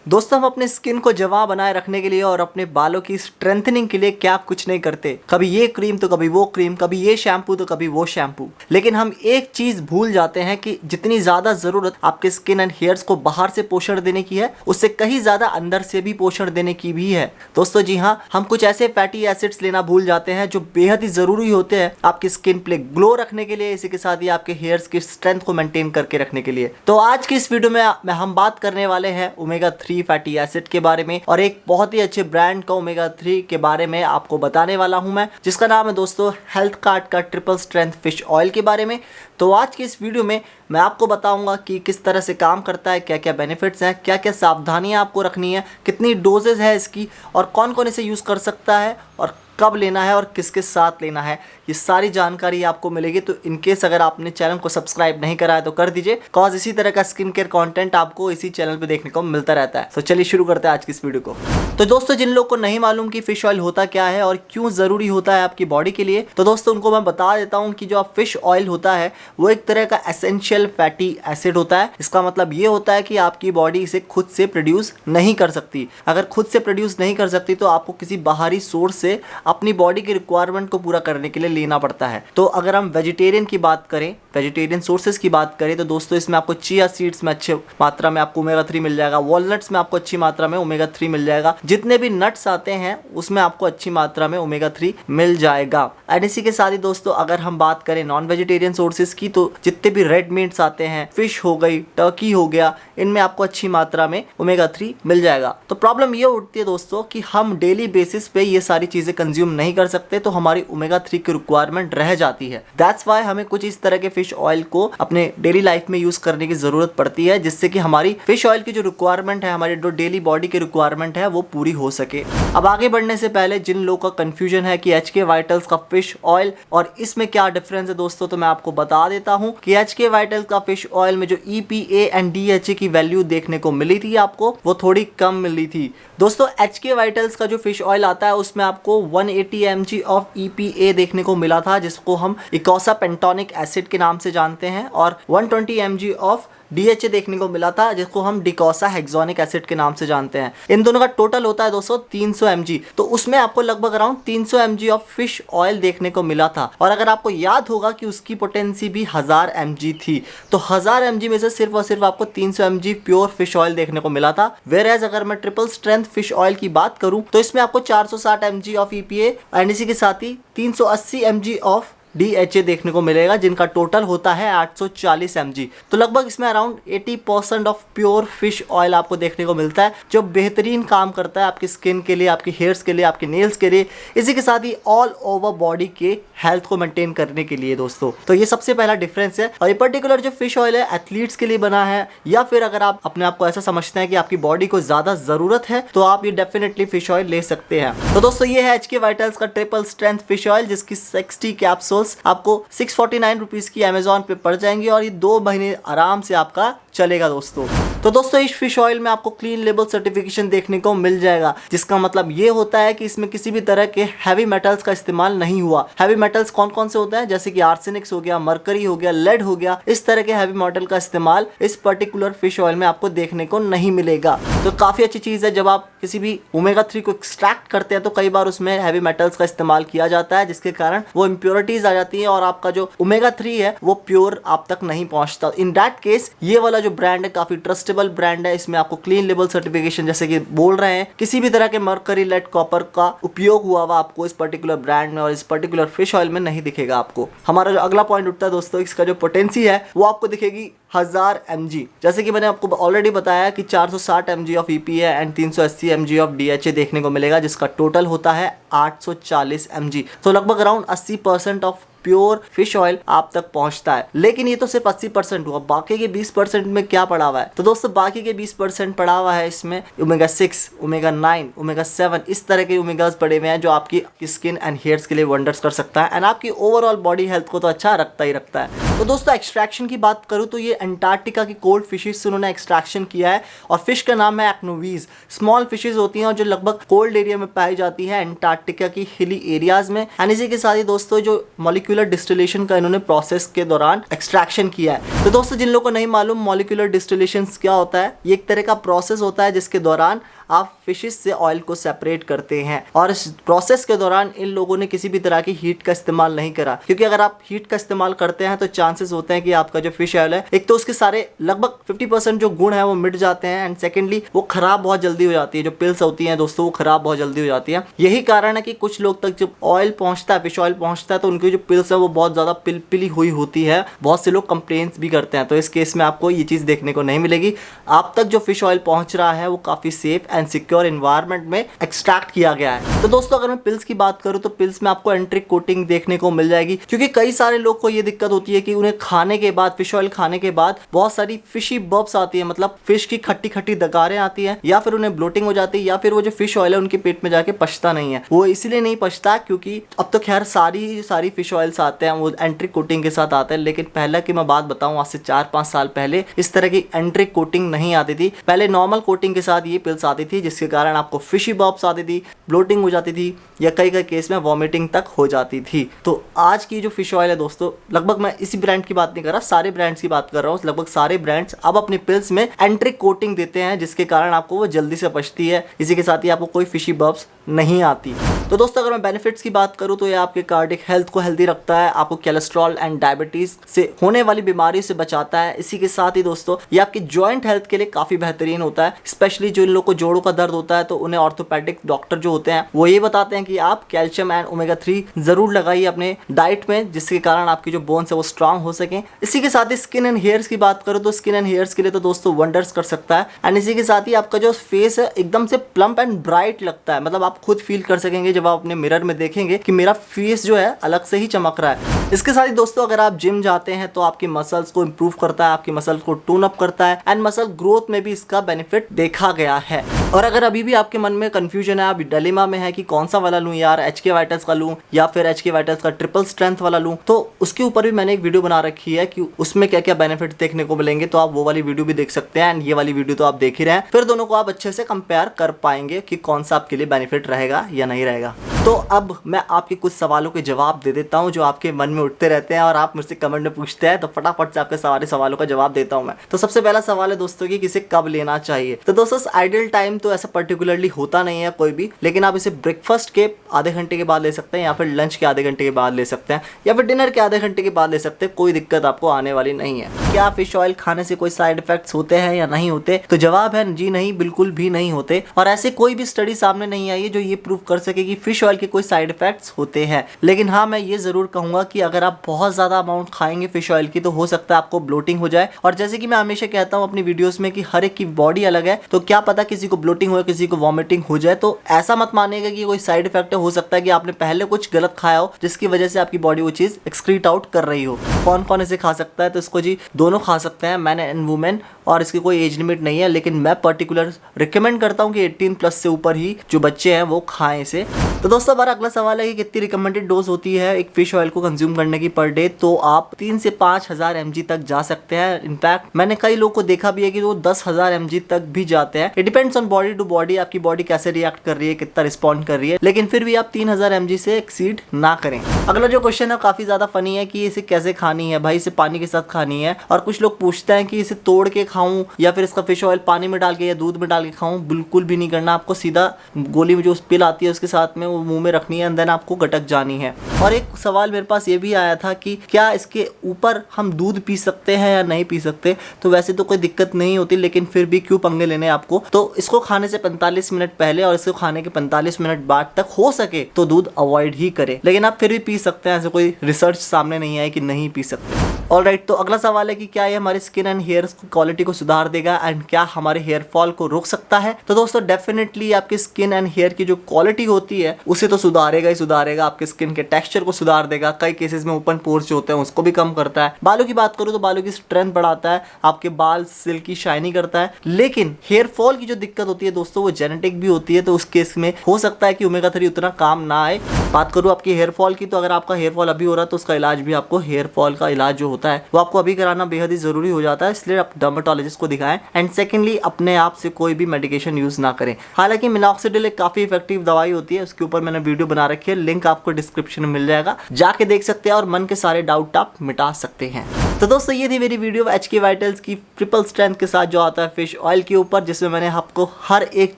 दोस्तों, हम अपने स्किन को जवां बनाए रखने के लिए और अपने बालों की स्ट्रेंथनिंग के लिए क्या कुछ नहीं करते। कभी ये क्रीम तो कभी वो क्रीम, कभी ये शैम्पू तो कभी वो शैम्पू। लेकिन हम एक चीज भूल जाते हैं कि जितनी ज्यादा जरूरत आपके स्किन एंड हेयर्स को बाहर से पोषण देने की है, उससे कहीं ज्यादा अंदर से भी पोषण देने की भी है। दोस्तों जी हाँ, हम कुछ ऐसे फैटी एसिड्स लेना भूल जाते हैं जो बेहद ही जरूरी होते हैं आपकी स्किन पे ग्लो रखने के लिए, इसी के साथ ही आपके हेयर्स की स्ट्रेंथ को मेंटेन करके रखने के लिए। तो आज की इस वीडियो में हम बात करने वाले हैं ओमेगा 3 फैटी एसिड के बारे में, और एक बहुत ही अच्छे ब्रांड का ओमेगा 3 के बारे में आपको बताने वाला हूं मैं, जिसका नाम है दोस्तों हेल्थ कार्ड का ट्रिपल स्ट्रेंथ फिश ऑयल के बारे में। तो आज की इस वीडियो में मैं आपको बताऊंगा कि किस तरह से काम करता है, क्या क्या बेनिफिट्स हैं, क्या क्या सावधानियां आपको रखनी है, कितनी डोजेज है इसकी, और कौन कौन इसे यूज़ कर सकता है, और कब लेना है और किसके साथ लेना है, ये सारी जानकारी आपको मिलेगी। तो इनकेस अगर आपने चैनल को सब्सक्राइब नहीं करा है तो कर दीजिए, कॉज इसी तरह का स्किन केयर कंटेंट आपको इसी चैनल पे देखने को मिलता रहता है। तो चलिए शुरू करते हैं आज की इस वीडियो को। तो दोस्तों, जिन लोग को नहीं मालूम कि फिश ऑयल होता क्या है और क्यों ज़रूरी होता है आपकी बॉडी के लिए, तो दोस्तों उनको मैं बता देता हूँ कि जो आप फिश ऑयल होता है वो एक तरह का एसेंशियल फैटी एसिड होता है। इसका मतलब ये होता है कि आपकी बॉडी इसे खुद से प्रोड्यूस नहीं कर सकती। अगर खुद से प्रोड्यूस नहीं कर सकती तो आपको किसी बाहरी सोर्स से अपनी बॉडी की रिक्वायरमेंट को पूरा करने के लिए लेना पड़ता है। तो अगर हम वेजिटेरियन की बात करें, वेजिटेरियन सोर्सेज की बात करें, तो दोस्तों इसमें आपको चिया सीड्स में अच्छे मात्रा में आपको ओमेगा 3 मिल जाएगा, वॉलनट्स में आपको अच्छी मात्रा में ओमेगा 3 मिल जाएगा, जितने भी नट्स आते हैं उसमें आपको अच्छी मात्रा में ओमेगा 3 मिल जाएगा। एंड इसी के साथ ही दोस्तों अगर हम बात करें नॉन वेजिटेरियन सोर्सेज की, तो जितने भी रेड मीट्स आते हैं, फिश हो गई, टर्की हो गया, इनमें आपको अच्छी मात्रा में ओमेगा 3 मिल जाएगा। तो प्रॉब्लम ये उठती है दोस्तों कि हम डेली बेसिस पे ये सारी चीजें कंज्यूम नहीं कर सकते, तो हमारी ओमेगा 3 की रिक्वायरमेंट रह जाती है। दैट्स वाई हमें कुछ इस तरह के फिश ऑयल को अपने डेली लाइफ में यूज करने की जरूरत पड़ती है, जिससे कि हमारी फिश ऑयल की जो रिक्वायरमेंट है, हमारी जो डेली बॉडी की रिक्वायरमेंट है, वो पूरी हो सके। अब आगे बढ़ने से पहले जिन लोगों का कंफ्यूजन है कि एचके वाइटल्स का फिश ऑयल और इसमें क्या डिफरेंस है दोस्तों, तो मैं आपको बता देता हूं कि एचके वाइटल्स का फिश ऑयल में जो EPA एंड DHA की वैल्यू देखने को मिली थी आपको, वो थोड़ी कम मिली थी। दोस्तों एचके वाइटल्स का जो फिश ऑयल आता है उसमें आपको 180 mg ऑफ EPA देखने को मिला था, जिसको हम इकोसा पेंटोनिक एसिड के नाम से जानते हैं, और 120 mg ऑफ DHA देखने को मिला था, जिसको हम डिकोसा हेक्सोनिक एसिड के नाम से जानते हैं। इन दोनों का टोटल होता है दोस्तों 300 mg। तो उसमें आपको लगभग around 300 mg of fish oil देखने को मिला था। और अगर आपको याद होगा कि उसकी पोटेंसी भी 1000 mg थी, तो 1000 mg में से सिर्फ और सिर्फ आपको 300 mg प्योर फिश ऑयल देखने को मिला था। वेयर एज अगर मैं ट्रिपल स्ट्रेंथ फिश ऑयल की बात करूं तो इसमें आपको 460 mg ऑफ EPA एंड इसी के साथ ही 380 mg ऑफ DHA देखने को मिलेगा, जिनका टोटल होता है 840 mg। तो लगभग इसमें around 80% of pure fish oil आपको देखने को मिलता है, जो बेहतरीन काम करता है आपकी स्किन के लिए, आपकी हेयर्स के लिए, आपके नेल्स के लिए, इसी के साथ ही ऑल ओवर बॉडी के हेल्थ को मेंटेन करने के लिए दोस्तों। तो ये सबसे पहला डिफरेंस है। और ये पर्टिकुलर जो फिश ऑयल है एथलीट्स के लिए बना है, या फिर अगर आप अपने आप को ऐसा समझते हैं कि आपकी बॉडी को ज्यादा जरूरत है, तो आप ये डेफिनेटली फिश ऑयल ले सकते हैं। तो दोस्तों ये है एचके वाइटल्स का ट्रिपल स्ट्रेंथ फिश ऑयल, जिसकी 60 कैप्सूल्स आपको 649 रुपीज की अमेजोन पे पड़ जाएंगी, और ये 2 महीने आराम से आपका चलेगा दोस्तों। तो दोस्तों इस फिश ऑयल में आपको क्लीन लेबल सर्टिफिकेशन देखने को मिल जाएगा, जिसका मतलब ये होता है कि इसमें किसी भी तरह के हैवी मेटल्स का इस्तेमाल नहीं हुआ। हैवी मेटल्स कौन कौन से होते हैं, जैसे कि आर्सेनिक्स हो गया, मरकरी हो गया, लेड हो गया, इस तरह के हैवी मेटल का इस्तेमाल इस पर्टिकुलर फिश ऑयल में आपको देखने को नहीं मिलेगा। तो काफी अच्छी चीज है। जब आप किसी भी ओमेगा 3 को एक्सट्रैक्ट करते हैं तो कई बार उसमें हैवी मेटल्स का इस्तेमाल किया जाता है, जिसके कारण वो इम्प्योरिटीज आ जाती है और आपका जो ओमेगा 3 है वो प्योर आप तक नहीं पहुंचता। इन दैट केस ये वाला जो ब्रांड है काफी ट्रस्टेबल ब्रांड है। इसमें आपको क्लीन लेबल सर्टिफिकेशन, जैसे कि बोल रहे हैं, किसी भी तरह के मरकरी, लेड, कॉपर का उपयोग हुआ हुआ आपको इस पर्टिकुलर ब्रांड में और इस पर्टिकुलर फिश ऑयल में नहीं दिखेगा आपको। हमारा जो अगला पॉइंट उठता है दोस्तों, इसका जो पोटेंसी है वो आपको दिखेगी 1000 mg। जैसे कि मैंने आपको ऑलरेडी बताया कि 460 mg of EPA and 380 mg of DHA देखने को मिलेगा, जिसका टोटल होता है 840 mg। तो लगभग around 80% of pure fish oil आप तक पहुंचता है। लेकिन ये तो सिर्फ 80% हुआ, बाकी के 20% में क्या पड़ा हुआ है, तो दोस्तों बाकी के 20% पड़ा हुआ है इसमें ओमेगा 6, ओमेगा 9, ओमेगा 7, इस तरह के ओमेगास पड़े हुए हैं, जो आपकी स्किन एंड हेयर्स के लिए वंडर्स कर सकता है एंड आपकी ओवरऑल बॉडी हेल्थ को तो अच्छा रखता ही रखता है। तो दोस्तों एक्सट्रैक्शन की बात करूँ तो ये अंटार्कटिका की कोल्ड फिशेज से उन्होंने एक्सट्रैक्शन किया है, और फिश का नाम है एक्नोवीज। स्मॉल फिशेज होती हैं और जो लगभग कोल्ड एरिया में पाई जाती है अंटार्कटिका की हिली एरियाज में। एंड इसी के साथ ही दोस्तों जो मॉलिक्यूल मॉलिक्यूलर डिस्टिलेशन का इन्होंने प्रोसेस के दौरान एक्सट्रैक्शन किया है। तो दोस्तों जिन लोगों को नहीं मालूम मॉलिक्यूलर डिस्टिलेशन क्या होता है, ये एक तरह का प्रोसेस होता है जिसके दौरान आप फिशेस से ऑयल को सेपरेट करते हैं। और इस प्रोसेस के दौरान इन लोगों ने किसी भी तरह की हीट का इस्तेमाल नहीं करा, क्योंकि अगर आप हीट का इस्तेमाल करते हैं तो चांसेस होते हैं कि आपका जो फिश ऑयल है, एक तो उसके सारे लगभग 50% जो गुण है वो मिट जाते हैं, एंड सेकेंडली वो खराब बहुत जल्दी हो जाती है। जो पिल्स होती हैं दोस्तों वो खराब बहुत जल्दी हो जाती है। यही कारण है कि कुछ लोग तक जब ऑयल पहुंचता है, फिश ऑयल पहुंचता है, तो उनकी जो पिल्स है वो बहुत ज्यादा पिली हुई होती है। बहुत से लोग कंप्लेंट्स भी करते हैं। तो इस केस में आपको ये चीज देखने को नहीं मिलेगी। आप तक जो फिश ऑयल पहुंच रहा है वो काफी सेफ एंड सिक्योर एनवायरनमेंट में एक्सट्रैक्ट किया गया है। तो दोस्तों अगर मैं पिल्स की बात करूं तो पिल्स में आपको एंट्रिक कोटिंग देखने को मिल जाएगी, क्योंकि कई सारे लोग को ये दिक्कत होती है कि उन्हें खाने के बाद, फिश ऑयल खाने के बाद बहुत सारी फिशी बर्ब्स आती है, मतलब फिश की खट्टी खट्टी दगारें आती है, या फिर उन्हें ब्लोटिंग हो जाती है, या फिर वो जो फिश ऑयल है उनके पेट में जाके पचता नहीं है। वो इसलिए नहीं पचता क्योंकि अब तो खैर सारी फिश ऑयल्स आते हैं वो एंट्रिक कोटिंग के साथ आते हैं, लेकिन पहले की मैं बात बताऊं, आज से 4-5 साल पहले इस तरह की एंट्रिक कोटिंग नहीं आती थी। पहले नॉर्मल कोटिंग के साथ ये पिल्स आती थी, जिसके कारण आपको फिशी बर्ब्स आती थी, ब्लोटिंग हो जाती थी, या कई केस में वॉमिटिंग तक हो जाती थी। तो आज की जो फिश ऑयल है दोस्तों, लगभग मैं इसी ब्रांड की बात नहीं कर रहा, सारे ब्रांड्स की बात कर रहा हूँ। लगभग सारे ब्रांड्स अब अपने पिल्स में एंट्रिक कोटिंग देते हैं, जिसके कारण आपको वो जल्दी से पचती है। इसी के साथ ही आपको कोई फिशी बर्ब्स नहीं आती। तो दोस्तों अगर मैं बेनिफिट्स की बात करूं तो ये आपके कार्डियक हेल्थ को हेल्दी रखता है, आपको कोलेस्ट्रॉल एंड डायबिटीज से होने वाली बीमारी से बचाता है। इसी के साथ ही दोस्तों ये आपकी जॉइंट हेल्थ के लिए काफी बेहतरीन होता है। स्पेशली जो इन लोगों को जोड़ों का दर्द होता है तो उन्हें ऑर्थोपेडिक डॉक्टर जो होते हैं वो ये बताते हैं कि आप कैल्शियम एंड ओमेगा 3 जरूर लगाइए अपने डाइट में, जिसके कारण आपकी जो बोन्स है वो स्ट्रांग हो सके। इसी के साथ ही स्किन एंड हेयर्स की बात करो तो स्किन एंड हेयर्स के लिए तो दोस्तों वंडर्स कर सकता है। एंड इसी के साथ ही आपका जो फेस है एकदम से प्लम्प एंड ब्राइट लगता है, मतलब आप खुद फील कर सकेंगे जब आप अपने मिरर में देखेंगे कि मेरा फेस जो है अलग से ही चमक रहा है। इसके साथ ही दोस्तों अगर आप जिम जाते हैं तो आपकी मसल्स को इंप्रूव करता है, आपकी मसल्स को टून अप करता है, एंड मसल ग्रोथ में भी इसका बेनिफिट देखा गया है। और अगर अभी भी आपके मन में कंफ्यूजन है, आप डिलेमा में है कि कौन सा वाला लूं यार, HK वाइटल्स का लूं या फिर HK वाइटल्स का ट्रिपल स्ट्रेंथ वाला लूं, तो उसके ऊपर भी मैंने एक वीडियो बना रखी है कि उसमें क्या क्या बेनिफिट देखने को मिलेंगे। तो आप वो वाली वीडियो भी देख सकते हैं, एंड ये वाली वीडियो तो आप देख ही रहे हैं। फिर दोनों को आप अच्छे से कंपेयर कर पाएंगे कि कौन सा आपके लिए बेनिफिट रहेगा या नहीं रहेगा। तो अब मैं आपके कुछ सवालों के जवाब दे देता हूं जो आपके मन में उठते रहते हैं और आप मुझसे कमेंट में पूछते हैं, तो फटाफट से आपके सारे सवालों का जवाब देता हूं मैं। तो सबसे पहला सवाल है दोस्तों कि किसे कब लेना चाहिए। तो दोस्तों आइडियल टाइम तो ऐसा पर्टिकुलरली होता नहीं है कोई भी, लेकिन आप इसे ब्रेकफास्ट के आधे घंटे के बाद ले सकते हैं, या फिर लंच के आधे घंटे के बाद ले सकते हैं, या फिर डिनर के आधे घंटे के बाद ले सकते हैं। कोई दिक्कत आपको आने वाली नहीं है। क्या फिश ऑयल खाने से कोई साइड इफेक्ट्स होते हैं या नहीं होते? तो जवाब है जी नहीं, बिल्कुल भी नहीं होते। और ऐसे कोई भी स्टडी सामने नहीं आई है जो ये प्रूव कर सके कि फिश ऑयल के कोई साइड इफेक्ट्स होते हैं। लेकिन हाँ मैं ये जरूर कहूंगा कि अगर आप बहुत ज्यादा अमाउंट खाएंगे फिश ऑयल की तो हो सकता है आपको ब्लोटिंग हो जाए। और जैसे कि मैं हमेशा कहता हूँ अपनी वीडियोस में कि हर एक की बॉडी अलग है, तो क्या पता किसी को ब्लोटिंग हो, किसी को वॉमिटिंग हो जाए। तो ऐसा मत मानिएगा कि कोई साइड इफेक्ट हो सकता है कि आपने पहले कुछ गलत खाया हो जिसकी वजह से आपकी बॉडी वो चीज एक्सक्रीट आउट कर रही हो। कौन कौन इसे खा सकता है? तो इसको जी दोनों खा सकते हैं, मैन एंड वुमेन, और इसकी कोई एज लिमिट नहीं है। लेकिन मैं पर्टिकुलर रिकमेंड करता हूँ कि 18+ से ऊपर ही जो बच्चे हैं वो खाएं इसे। तो दोस्तों हमारा अगला सवाल है कि कितनी रिकमेंडेड डोज होती है एक फिश ऑयल को कंज्यूम करने की पर डे। तो आप 3 से 5,000 mg तक जा सकते हैं। इनफैक्ट मैंने कई लोगों को देखा भी है कि वो 10,000 mg तक भी जाते हैं। It depends on body to body, आपकी बॉडी कैसे रिएक्ट कर रही है, कितना रिस्पॉन्ड कर रही है, लेकिन फिर भी आप 3,000 mg से एक्सीड ना करें। अगला जो क्वेश्चन है काफी ज्यादा फनी है कि इसे कैसे खानी है। भाई इसे पानी के साथ खानी है, और कुछ लोग पूछते हैं कि इसे तोड़ के खाऊं या फिर इसका फिश ऑयल पानी में डाल के या दूध में डाल के खाऊं। बिल्कुल भी नहीं करना, आपको सीधा गोली में जो पिल आती है उसके साथ में वो मुंह में रखनी है, देन आपको गटक जानी है। और एक सवाल मेरे पास ये भी आया था कि क्या इसके ऊपर हम दूध पी सकते हैं या नहीं पी सकते। तो वैसे तो कोई दिक्कत नहीं होती, लेकिन फिर भी क्यों पंगे लेने आपको। तो इसको खाने से 45 मिनट पहले और इसको खाने के 45 मिनट बाद तक हो सके तो दूध अवॉइड ही करें, लेकिन आप फिर भी पी सकते हैं। ऐसे कोई रिसर्च सामने नहीं आया कि नहीं पी सकते। ऑलराइट, तो अगला सवाल है कि क्या ये हमारे स्किन एंड हेयर क्वालिटी को सुधार देगा एंड क्या हमारे हेयर फॉल को रोक सकता है। तो दोस्तों डेफिनेटली आपकी स्किन एंड हेयर की जो क्वालिटी होती है उसे तो सुधारेगा ही सुधारेगा, आपके स्किन के टेक्सचर को सुधार देगा। कई केसेस में ओपन पोर्स जो होते हैं उसको भी कम करता है। बालों की बात करूं तो बालों की स्ट्रेंथ बढ़ाता है, आपके बाल सिल्की शाइनी करता है। लेकिन हेयर फॉल की जो दिक्कत होती है दोस्तों वो जेनेटिक भी होती है, तो उस केस में हो सकता है कि ओमेगा 3 उतना काम ना आए। बात करूं आपकी हेयर फॉल की, तो अगर आपका हेयर फॉल अभी हो रहा है तो उसका इलाज भी आपको हेयर फॉल का इलाज जो होता है वो आपको अभी कराना बेहद ही जरूरी हो जाता है, इसलिए आप डर्मेटोलॉजिस्ट को दिखाएं। एंड सेकेंडली, अपने आप से कोई भी मेडिकेशन यूज ना करें। हालांकि मिनॉक्सिडिल एक काफी इफेक्टिव दवाई होती है, उसके ऊपर मैंने वीडियो बना रखी है, लिंक आपको डिस्क्रिप्शन में मिल जाएगा, जाके देख सकते हैं और मन के सारे डाउट आप मिटा सकते हैं। तो दोस्तों ये थी मेरी वीडियो HK वाइटल्स की ट्रिपल स्ट्रेंथ के साथ जो आता है फिश ऑयल के ऊपर, जिसमें मैंने आपको हर एक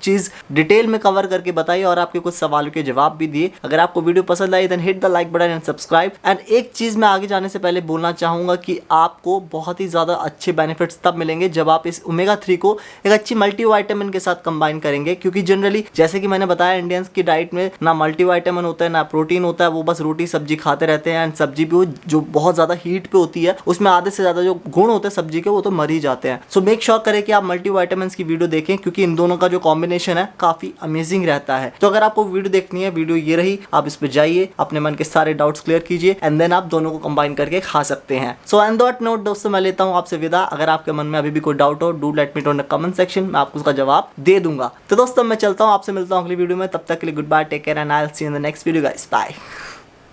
चीज डिटेल में कवर करके बताई और आपके कुछ सवालों के जवाब भी दिए। अगर आपको वीडियो पसंद आई then hit the like button and subscribe. And एक चीज मैं आगे जाने से पहले बोलना चाहूंगा कि आपको बहुत ही ज्यादा अच्छे बेनिफिट्स तब मिलेंगे जब आप इस ओमेगा 3 को एक अच्छी मल्टीविटामिन के साथ कंबाइन करेंगे, क्योंकि जनरली जैसे कि मैंने बताया इंडियंस की डाइट में ना मल्टीविटामिन होता है ना प्रोटीन होता है, वो बस रोटी सब्जी खाते रहते हैं। एंड सब्जी भी जो बहुत ज्यादा हीट पे होती है उसमें आधे से ज्यादा जो गुण होते हैं सब्जी के वो तो मर ही जाते हैं। सो मेक श्योर करें कि आप मल्टीविटामिन्स की वीडियो देखें, क्योंकि इन दोनों का जो कॉम्बिनेशन है काफी अमेजिंग रहता है। तो अगर आपको वीडियो देखनी है, वीडियो ये रही, आप इस पे जाइए, अपने मन के सारे डाउट्स क्लियर कीजिए एंड देन आप दोनों को कंबाइन करके खा सकते हैं। सो एंड दैट नोट दोस्तों, मैं लेता हूं आपसे विदा। अगर आपके मन में अभी भी कोई डाउट हो, do let me know in the comment section, मैं आपको उसका जवाब दे दूंगा। तो दोस्तों मैं चलता हूं, आपसे मिलता हूं अगली वीडियो में, तब तक के लिए good bye, take care and I will see you in the next video guys, bye.